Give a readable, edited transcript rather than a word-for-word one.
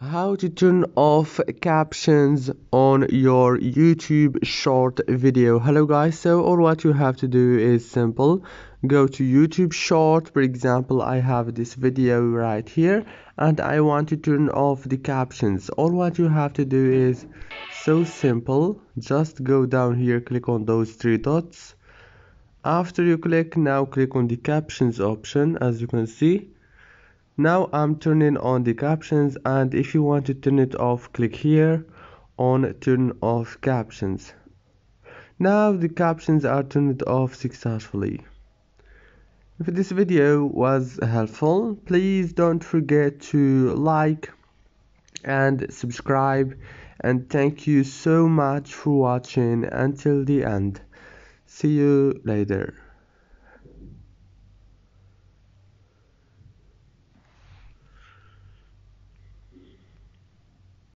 How to turn off captions on your YouTube short video. Hello guys, so all what you have to do is simple. Go to YouTube short. For example, I have this video right here and I want to turn off the captions. All what you have to do is so simple. Just go down here, click on those three dots. After you click, now click on the captions option. As you can see, now I'm turning on the captions, and if you want to turn it off, click here on turn off captions. Now the captions are turned off successfully. If this video was helpful, please don't forget to like and subscribe, and thank you so much for watching until the end. See you later.